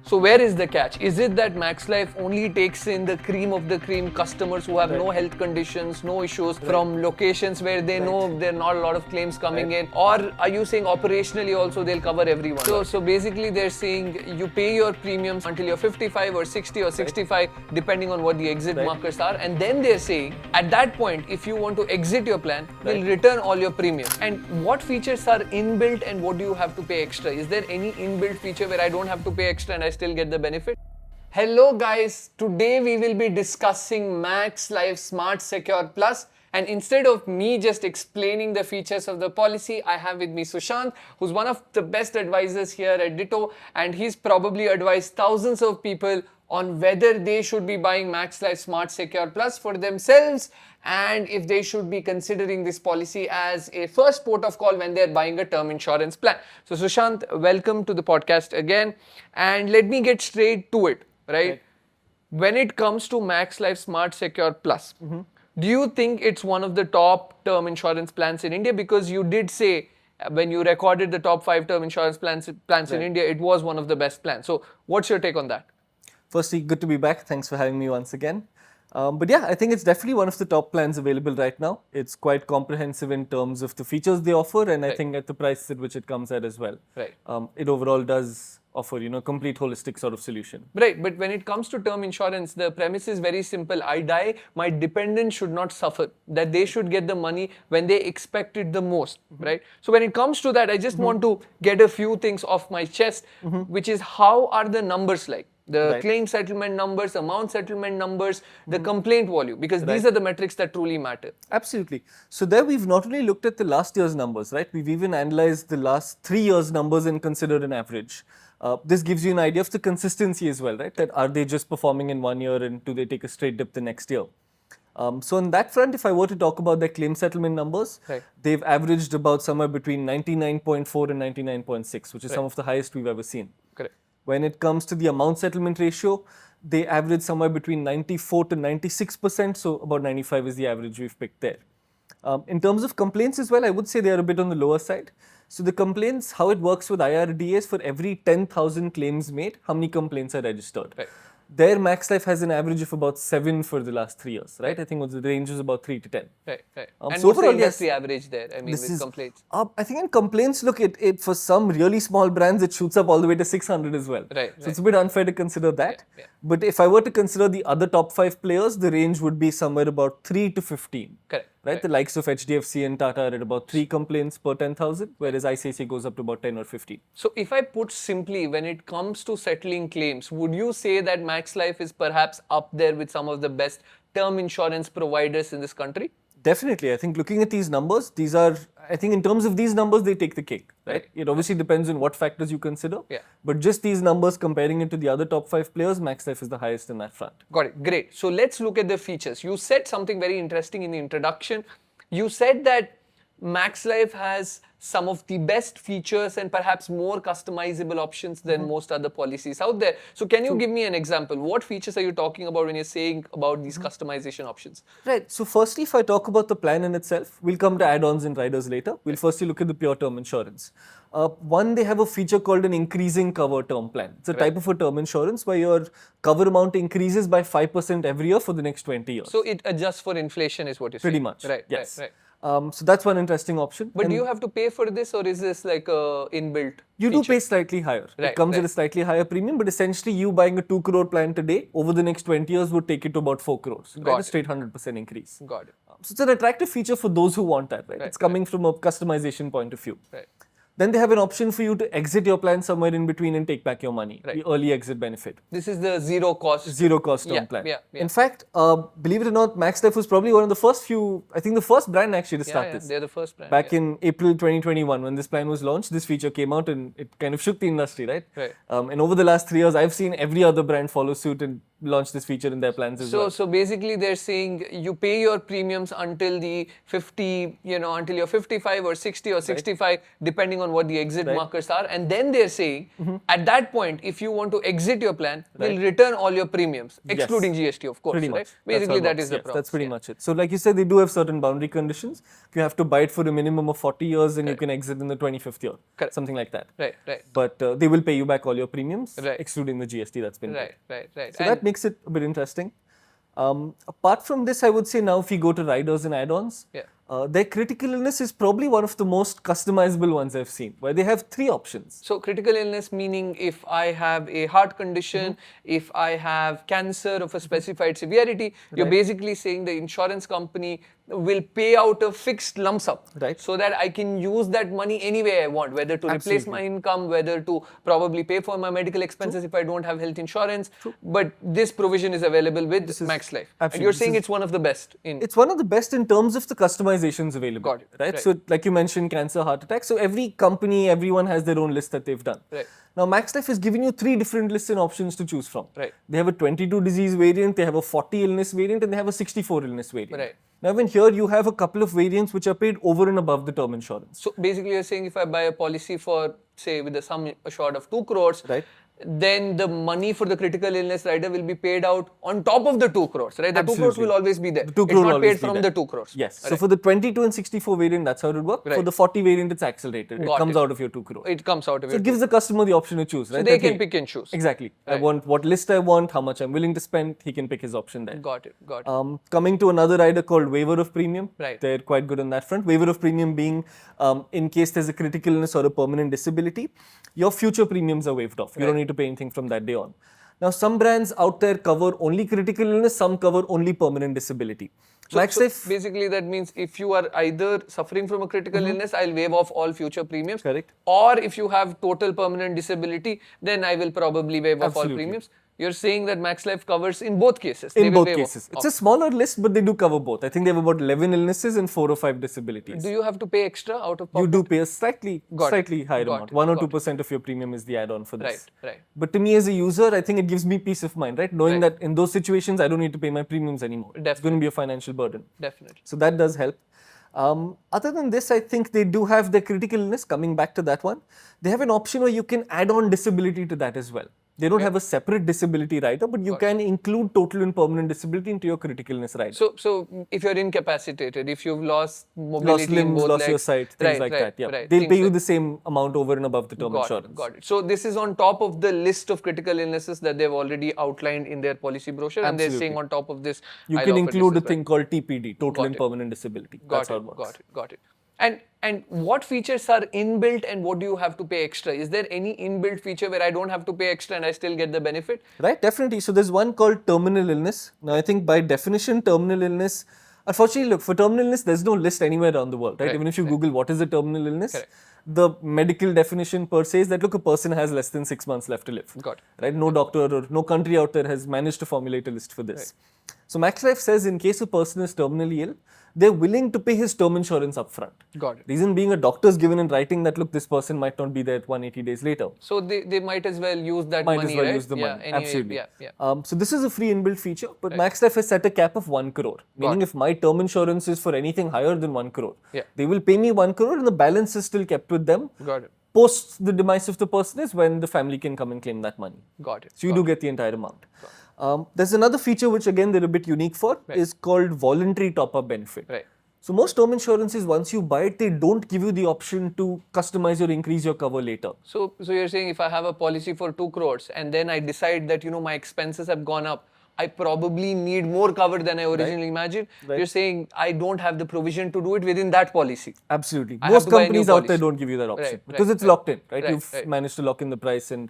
So where is the catch? Is it that Max Life only takes in the cream of the cream customers who have no health conditions, no issues from locations where they know there are not a lot of claims coming in? Or are you saying operationally also they'll cover everyone? So basically they're saying you pay your premiums until you're 55 or 60 or 65 depending on what the exit markers are, and then they're saying at that point if you want to exit your plan, we'll return all your premium. And what features are inbuilt and what do you have to pay extra? Is there any inbuilt feature where I don't have to pay extra and I still get the benefit? Hello guys, today we will be discussing Max Life Smart Secure Plus, and instead of me just explaining the features of the policy, I have with me Sushant, who's one of the best advisors here at Ditto, and he's probably advised thousands of people on whether they should be buying Max Life Smart Secure Plus for themselves and if they should be considering this policy as a first port of call when they're buying a term insurance plan. So Sushant, welcome to the podcast again, and let me get straight to it, right? When it comes to Max Life Smart Secure Plus, do you think it's one of the top term insurance plans in India? Because you did say when you recorded the top 5 term insurance plans in India, it was one of the best plans. So what's your take on that? Firstly, good to be back. Thanks for having me once again. But yeah, I think it's definitely one of the top plans available right now. It's quite comprehensive in terms of the features they offer, and I think at the price at which it comes at as well. It overall does offer, complete holistic sort of solution. Right, but when it comes to term insurance, the premise is very simple. I die, my dependents should not suffer. That they should get the money when they expect it the most, right? So when it comes to that, I just want to get a few things off my chest, which is how are the numbers like? The claim settlement numbers, amount settlement numbers, the complaint volume, because these are the metrics that truly matter. Absolutely. So there we've not only looked at the last year's numbers, right? We've even analyzed the last 3 years' numbers and considered an average. This gives you an idea of the consistency as well, right? That are they just performing in 1 year and do they take a straight dip the next year? So on that front, if I were to talk about their claim settlement numbers, they've averaged about somewhere between 99.4 and 99.6, which is some of the highest we've ever seen. Correct. When it comes to the amount settlement ratio, they average somewhere between 94 to 96%, so about 95 is the average we've picked there. In terms of complaints as well, I would say they are a bit on the lower side. So the complaints, how it works with IRDA is for every 10,000 claims made, how many complaints are registered. Their Max Life has an average of about 7 for the last 3 years, right? I think the range was about 3 to 10. And so what's the industry average there, I mean, with complaints? I think in complaints, look, it for some really small brands, it shoots up all the way to 600 as well. So it's a bit unfair to consider that. But if I were to consider the other top 5 players, the range would be somewhere about 3 to 15. Right? The likes of HDFC and Tata are at about 3 complaints per 10,000, whereas ICICI goes up to about 10 or 15. So if I put simply, when it comes to settling claims, would you say that Max Life is perhaps up there with some of the best term insurance providers in this country? Definitely. I think looking at these numbers, I think in terms of these numbers, they take the cake, right? It obviously depends on what factors you consider. But just these numbers, comparing it to the other top 5 players, Max Life is the highest in that front. Got it. Great. So let's look at the features. You said something very interesting in the introduction. You said that Max Life has some of the best features and perhaps more customizable options than most other policies out there. So can you give me an example? What features are you talking about when you're saying about these customization options? Right. So firstly, if I talk about the plan in itself, we'll come to add-ons and riders later. We'll firstly look at the pure term insurance. One, they have a feature called an increasing cover term plan. It's a type of a term insurance where your cover amount increases by 5% every year for the next 20 years. So it adjusts for inflation is what you're saying? Pretty much. Yes. So that's one interesting option. But do you have to pay for this, or is this like a inbuilt You do pay slightly higher. It comes at a slightly higher premium, but essentially you buying a 2 crore plan today, over the next 20 years would take it to about 4 crores. A straight 100% increase. Got it. So it's an attractive feature for those who want that, right? It's coming from a customization point of view. Then they have an option for you to exit your plan somewhere in between and take back your money, the early exit benefit. This is the zero cost term plan. In fact, believe it or not, Max Life was probably one of the first few, I think the first brand actually to start this. They're the first brand. Back in April 2021, when this plan was launched, this feature came out and it kind of shook the industry, right? And over the last 3 years, I've seen every other brand follow suit, and launch this feature in their plans as well. So basically they're saying you pay your premiums until the 50, until you're 55 or 60 or 65, depending on what the exit markers are. And then they're saying at that point, if you want to exit your plan, we'll return all your premiums, excluding GST, of course. Pretty much. Basically, that is the problem. That's pretty much it. So like you said, they do have certain boundary conditions. You have to buy it for a minimum of 40 years and you can exit in the 25th year. Something like that. Right. But they will pay you back all your premiums, excluding the GST that's been paid. Right. So that makes it a bit interesting. Apart from this, I would say now if we go to riders and add-ons, their critical illness is probably one of the most customizable ones I've seen, where they have 3 options. So critical illness meaning if I have a heart condition, if I have cancer of a specified severity, you're basically saying the insurance company will pay out a fixed lump sum, so that I can use that money any way I want, whether to replace my income, whether to probably pay for my medical expenses if I don't have health insurance. But this provision is available with Max Life. And you're saying it's one of the best. It's one of the best in terms of the customizations available. Got it. Right? So like you mentioned, cancer, heart attack. So every company, everyone has their own list that they've done. Now, Max Life has given you 3 different lists and options to choose from. They have a 22 disease variant, they have a 40 illness variant, and they have a 64 illness variant. Now, even here you have a couple of variants which are paid over and above the term insurance. So basically, you're saying if I buy a policy for, say, with a sum assured of 2 crores, then the money for the critical illness rider will be paid out on top of the 2 crores, right? The 2 crores will always be there. It's not paid from the 2 crores. Yes. So for the 22 and 64 variant, that's how it would work. For the 40 variant, it's accelerated. It comes out of your 2 crores. It comes out of your 2 crores. So it gives the customer the option to choose, right? So they can pick and choose. Exactly. I want what list I want, how much I'm willing to spend. He can pick his option there. Got it. Coming to another rider called waiver of premium. Right. They're quite good on that front. Waiver of premium being in case there's a critical illness or a permanent disability, your future premiums are waived off. You don't need to pay anything from that day on. Now, some brands out there cover only critical illness, some cover only permanent disability. So basically that means if you are either suffering from a critical illness, I'll waive off all future premiums. Correct. Or if you have total permanent disability, then I will probably waive off all premiums. You're saying that Max Life covers in both cases. In both cases. It's a smaller list, but they do cover both. I think they have about 11 illnesses and 4 or 5 disabilities. Do you have to pay extra out of pocket? You do pay a slightly higher amount. 1 or 2% of your premium is the add-on for this. Right. But to me as a user, I think it gives me peace of mind, right? Knowing that in those situations, I don't need to pay my premiums anymore. It's going to be a financial burden. Definitely. So that does help. Other than this, I think they do have their critical illness, coming back to that one. They have an option where you can add on disability to that as well. They don't have a separate disability rider, but you can include total and permanent disability into your critical illness rider. So if you're incapacitated, if you've lost mobility, lost limbs, lost your sight, things like that. Yeah, they'll pay you the same amount over and above the term insurance. Got it. So this is on top of the list of critical illnesses that they've already outlined in their policy brochure, and they're saying on top of this, you can include a thing called TPD, total and permanent disability. That's how it works. Got it. And what features are inbuilt and what do you have to pay extra? Is there any inbuilt feature where I don't have to pay extra and I still get the benefit? Right, definitely. So there's one called terminal illness. Now I think by definition, terminal illness, unfortunately, look, for terminal illness, there's no list anywhere around the world, right? Even if you Google what is a terminal illness, the medical definition per se is that, look, a person has less than 6 months left to live. Got it. Right? No doctor or no country out there has managed to formulate a list for this. So Max Life says in case a person is terminally ill, they're willing to pay his term insurance upfront. Got it. Reason being, a doctor's given in writing that, look, this person might not be there at 180 days later. So they might as well use that money, Might as well right? use the money, Anyway, absolutely. Yeah. So this is a free inbuilt feature, but Max Life has set a cap of 1 crore. Meaning if my term insurance is for anything higher than 1 crore, they will pay me 1 crore and the balance is still kept with them. Got it. Post the demise of the person is when the family can come and claim that money. Got it. So you do get the entire amount. There's another feature which again they're a bit unique for, is called voluntary top-up benefit. Right. So most term insurances, once you buy it, they don't give you the option to customize or increase your cover later. So you're saying if I have a policy for 2 crores and then I decide that, my expenses have gone up, I probably need more cover than I originally imagined. You're saying I don't have the provision to do it within that policy. Absolutely. Most companies out there don't give you that option because it's locked in, right? You've managed to lock in the price and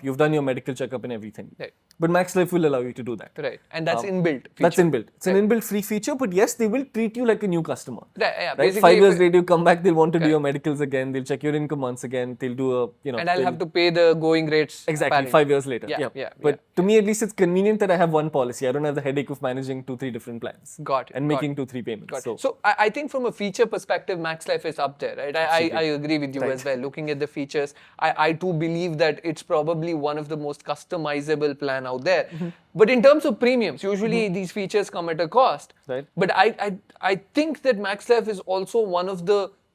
you've done your medical checkup and everything. But Max Life will allow you to do that. Right. And that's inbuilt feature. That's inbuilt. It's an inbuilt free feature, but yes, they will treat you like a new customer. Right? 5 years later, you come back, they'll want to do your medicals again, they'll check your income once again, they'll do a, And I'll have to pay the going rates. Exactly, apparently. 5 years later. But to me, at least, it's convenient that I have one policy. I don't have the headache of managing 2-3 different plans. Got it. And making 2-3 payments. So I think from a feature perspective, Max Life is up there, right? I agree with you as well. Looking at the features, I too believe that it's probably one of the most customizable plan out there. But in terms of premiums, usually these features come at a cost. Right. But I think that Max Life is also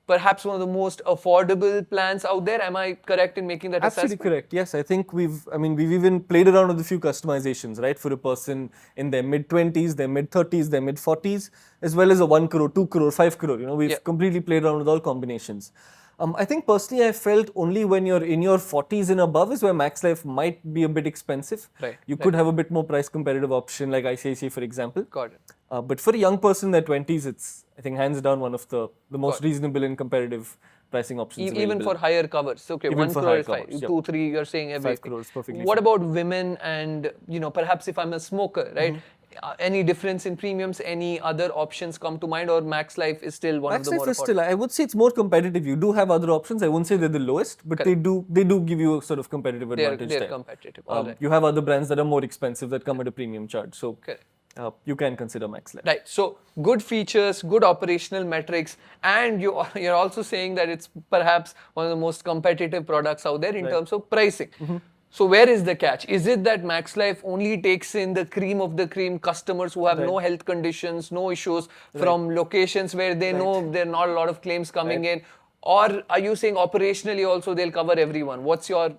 perhaps one of the most affordable plans out there. Am I correct in making that Absolutely assessment? correct. Yes, I think we've even played around with a few customizations, right? For a person in their mid-20s, their mid-30s, their mid-40s, as well as a 1 crore, 2 crore, 5 crore. We've completely played around with all combinations. I think personally, I felt only when you're in your 40s and above is where Max Life might be a bit expensive. Right. You could have a bit more price competitive option like ICICI, for example. Got it. But for a young person in their 20s, it's, I think, hands down one of the most reasonable and competitive pricing options Even available. for higher covers. Okay, Even 1 for crore higher is fine. covers, yep. 2, 3, you're saying everything. 5 crores, perfectly What fine. about women and, perhaps if I'm a smoker, right? Any difference in premiums? Any other options come to mind, or Max Life is still one Max of the Life more is affordable? still, I would say it's more competitive. You do have other options. I wouldn't say they're the lowest, but they do give you a sort of competitive advantage They're there. competitive. All right. You have other brands that are more expensive that come at a premium charge. So Correct. you can consider Max Life. Right. So good features, good operational metrics, and you're also saying that it's perhaps one of the most competitive products out there in terms of pricing. So where is the catch? Is it that Max Life only takes in the cream of the cream customers who have no health conditions, no issues from locations where they know there are not a lot of claims coming in? Or are you saying operationally also they'll cover everyone? What's your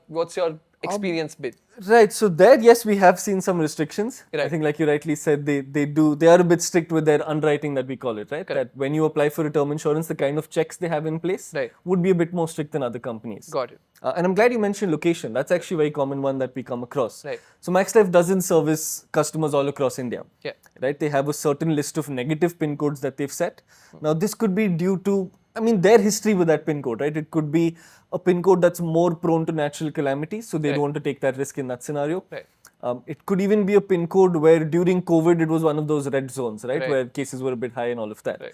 experience bit? Right. So there, yes, we have seen some restrictions. I Right. think, like you rightly said, they are a bit strict with their underwriting that we call it, right? Correct. That when you apply for a term insurance, the kind of checks they have in place would be a bit more strict than other companies. Got it. And I'm glad you mentioned location. That's actually a very common one that we come across. Right. So Max Life doesn't service customers all across India. Yeah. Right. They have a certain list of negative PIN codes that they've set. Now, this could be due to, their history with that PIN code, right? It could be a PIN code that's more prone to natural calamities, so they don't want to take that risk in that scenario. Right. It could even be a PIN code where during COVID it was one of those red zones, right? Where cases were a bit high and all of that. Right.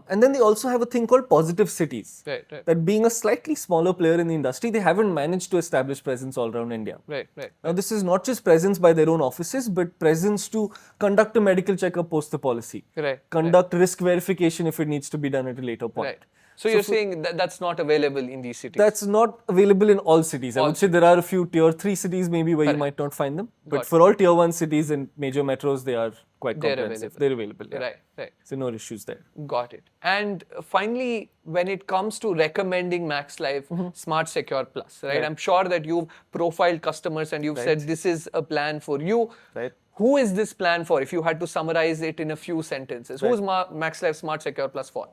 And then they also have a thing called positive cities. Right. That being a slightly smaller player in the industry, they haven't managed to establish presence all around India. Right. Now, this is not just presence by their own offices, but presence to conduct a medical checkup post the policy. Right. Conduct risk verification if it needs to be done at a later point. Right. So you're saying that that's not available in these cities? That's not available in all cities. I would say there are a few tier 3 cities maybe where you might not find them. But for all tier 1 cities and major metros, they are quite comprehensive. They're available. Yeah. Right. So no issues there. Got it. And finally, when it comes to recommending Max Life Smart Secure Plus, right? I'm sure that you've profiled customers and you've said this is a plan for you. Right. Who is this plan for? If you had to summarize it in a few sentences, who is Max Life Smart Secure Plus for?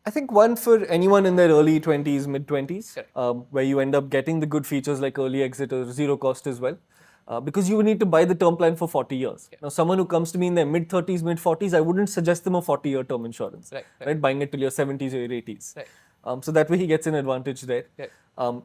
I think one for anyone in their early 20s, mid 20s, where you end up getting the good features like early exit or zero cost as well. Because you need to buy the term plan for 40 years. Now, someone who comes to me in their mid 30s, mid 40s, I wouldn't suggest them a 40-year term insurance. Right. Buying it till your 70s or your 80s. Right. So that way he gets an advantage there.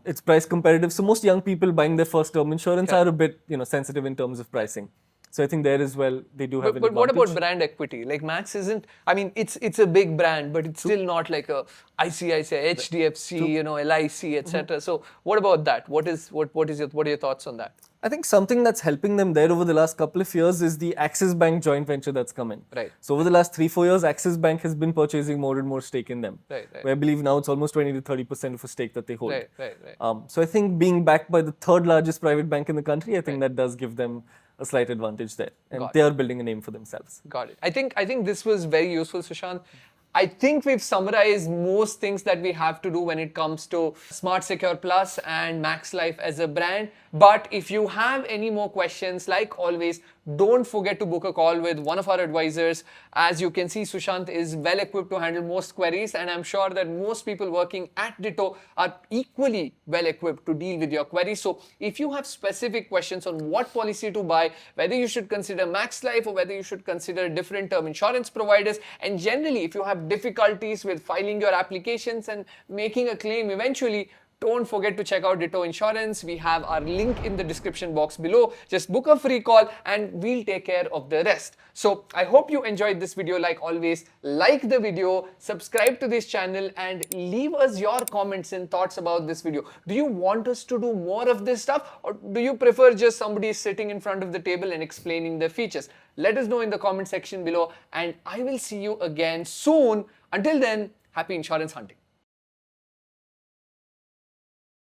It's price competitive. So most young people buying their first term insurance are a bit, sensitive in terms of pricing. So I think there as well, they do have an advantage. But what about brand equity? Like Max isn't, it's a big brand, but it's still not like a ICICI, HDFC, LIC, etc. So what about that? What are your thoughts on that? I think something that's helping them there over the last couple of years is the Axis Bank joint venture that's come in. Right. So over the last 3-4 years, Axis Bank has been purchasing more and more stake in them. Right. Where I believe now it's almost 20 to 30% of a stake that they hold. Right. So I think being backed by the third largest private bank in the country, I think that does give them a slight advantage there. And they are building a name for themselves. Got it. I think this was very useful, Sushant. I think we've summarized most things that we have to do when it comes to Smart Secure Plus and Max Life as a brand. But if you have any more questions, like always, don't forget to book a call with one of our advisors. As you can see, Sushant is well equipped to handle most queries, and I'm sure that most people working at Ditto are equally well equipped to deal with your queries. So if you have specific questions on what policy to buy, whether you should consider Max Life or whether you should consider different term insurance providers, and generally if you have difficulties with filing your applications and making a claim eventually, don't forget to check out Ditto Insurance. We have our link in the description box below. Just book a free call and we'll take care of the rest. So I hope you enjoyed this video. Like always, like the video, subscribe to this channel, and leave us your comments and thoughts about this video. Do you want us to do more of this stuff, or do you prefer just somebody sitting in front of the table and explaining the features? Let us know in the comment section below, and I will see you again soon. Until then, happy insurance hunting.